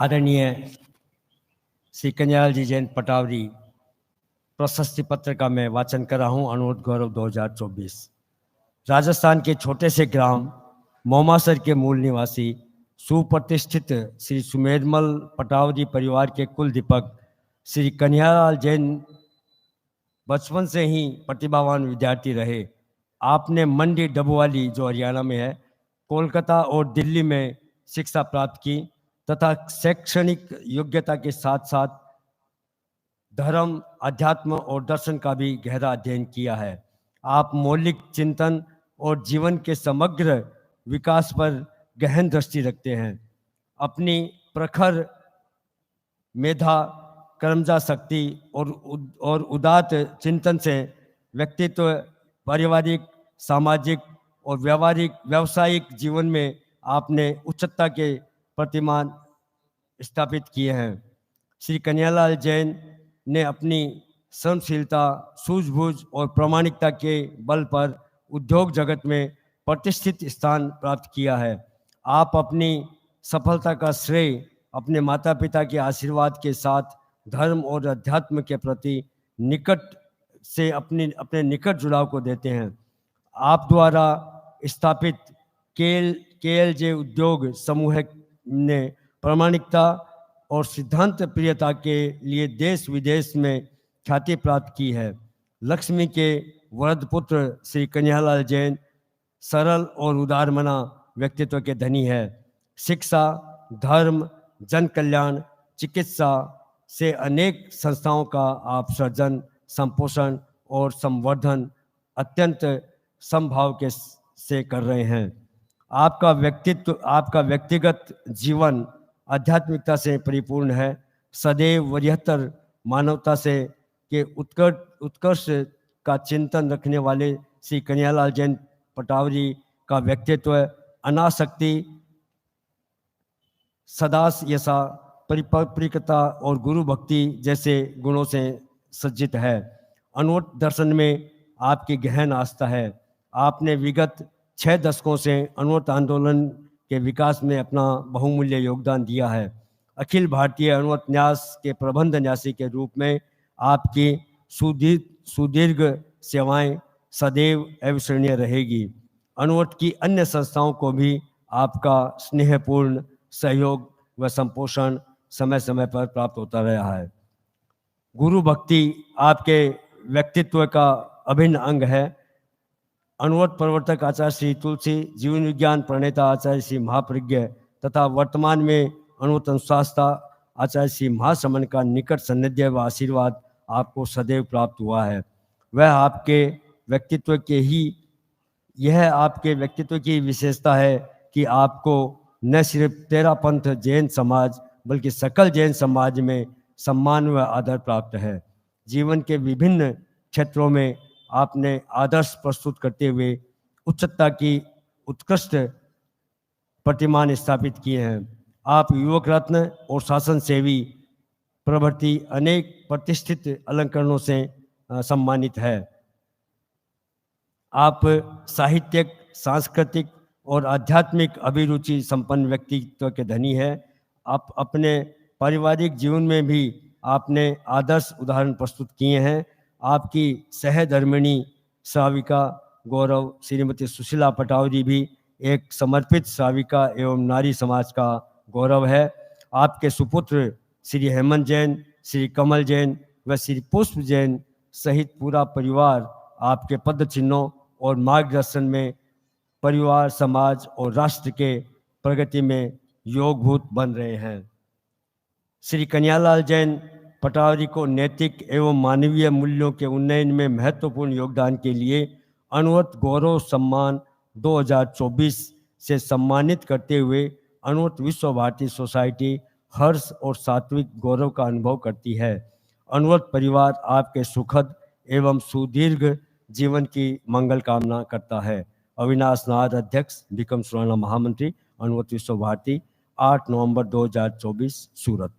आदरणीय श्री कन्हैयालाल जी जैन पटावरी प्रशस्ति पत्र का मैं वाचन कर रहा हूँ। अनुरोध गौरव 2024। राजस्थान के छोटे से ग्राम मोमासर के मूल निवासी सुप्रतिष्ठित श्री सुमेरमल पटावरी परिवार के कुल दीपक श्री कन्हैयालाल जैन बचपन से ही प्रतिभावान विद्यार्थी रहे। आपने मंडी डबुवाली जो हरियाणा में है, कोलकाता और दिल्ली में शिक्षा प्राप्त की तथा शैक्षणिक योग्यता के साथ साथ धर्म, अध्यात्म और दर्शन का भी गहरा अध्ययन किया है। आप मौलिक चिंतन और जीवन के समग्र विकास पर गहन दृष्टि रखते हैं। अपनी प्रखर मेधा, कर्मजा शक्ति और उदात्त चिंतन से व्यक्तित्व, पारिवारिक, सामाजिक और व्यावसायिक जीवन में आपने उच्चता के प्रतिमान स्थापित किए हैं। श्री कन्हैयालाल जैन ने अपनी सहनशीलता, सूझबूझ और प्रामाणिकता के बल पर उद्योग जगत में प्रतिष्ठित स्थान प्राप्त किया है। आप अपनी सफलता का श्रेय अपने माता पिता के आशीर्वाद के साथ धर्म और अध्यात्म के प्रति निकट से अपने निकट जुड़ाव को देते हैं। आप द्वारा स्थापित KLJ उद्योग समूह ने प्रामाणिकता और सिद्धांत प्रियता के लिए देश विदेश में ख्याति प्राप्त की है। लक्ष्मी के वरद पुत्र श्री कन्हैयालाल जैन सरल और उदारमना व्यक्तित्व के धनी है। शिक्षा, धर्म, जन कल्याण, चिकित्सा से अनेक संस्थाओं का आप सृजन, संपोषण और संवर्धन अत्यंत समभाव के से कर रहे हैं। आपका व्यक्तिगत जीवन आध्यात्मिकता से परिपूर्ण है। सदैव वरीयतर मानवता से के उत्कर्ष का चिंतन रखने वाले श्री कन्हैयालाल जैन पटावरी का व्यक्तित्व अनासक्ति, सदास्यसा, परिपक्वता और गुरु भक्ति जैसे गुणों से सज्जित है। अनूठ दर्शन में आपकी गहन आस्था है। आपने विगत 6 दशकों से अनूठ आंदोलन के विकास में अपना बहुमूल्य योगदान दिया है। अखिल भारतीय अनूठ न्यास के प्रबंध न्यासी के रूप में आपकी सुदीर्घ सेवाएं सदैव अविस्मरणीय रहेगी। अनूठ की अन्य संस्थाओं को भी आपका स्नेहपूर्ण सहयोग व संपोषण समय समय पर प्राप्त होता रहा है। गुरु भक्ति आपके व्यक्तित्व का अभिन्न अंग है। अनूठ प्रवर्तक आचार्य श्री तुलसी, जीवन विज्ञान प्रणेता आचार्य श्री महाप्रज्ञ तथा वर्तमान में अनूठ अनुशास्ता आचार्य श्री महाश्रमण का निकट सान्निध्य व आशीर्वाद आपको सदैव प्राप्त हुआ है। यह आपके व्यक्तित्व की विशेषता है कि आपको न सिर्फ तेरा पंथ जैन समाज बल्कि सकल जैन समाज में सम्मान व आदर प्राप्त है। जीवन के विभिन्न क्षेत्रों में आपने आदर्श प्रस्तुत करते हुए उच्चता की उत्कृष्ट प्रतिमान स्थापित किए हैं। आप युवक रत्न और शासन सेवी प्रभृति अनेक प्रतिष्ठित अलंकरणों से सम्मानित है। आप साहित्यिक, सांस्कृतिक और आध्यात्मिक अभिरुचि संपन्न व्यक्तित्व के धनी है। आप अपने पारिवारिक जीवन में भी आपने आदर्श उदाहरण प्रस्तुत किए हैं। आपकी सहधर्मिणी श्राविका गौरव श्रीमती सुशीला पटावरी भी एक समर्पित श्राविका एवं नारी समाज का गौरव है। आपके सुपुत्र श्री हेमंत जैन, श्री कमल जैन व श्री पुष्प जैन सहित पूरा परिवार आपके पद चिन्हों और मार्गदर्शन में परिवार, समाज और राष्ट्र के प्रगति में योगभूत बन रहे हैं। श्री कन्हैयालाल जैन पटावरी को नैतिक एवं मानवीय मूल्यों के उन्नयन में महत्वपूर्ण योगदान के लिए अनूठ गौरव सम्मान 2024 से सम्मानित करते हुए अनूठ विश्व भारती सोसाइटी हर्ष और सात्विक गौरव का अनुभव करती है। अनूठ परिवार आपके सुखद एवं सुदीर्घ जीवन की मंगल कामना करता है। अविनाश नाथ, अध्यक्ष, विक्रम सुराना महामंत्री, अनूठ विश्व भारती, 8 नवंबर 2024, सूरत।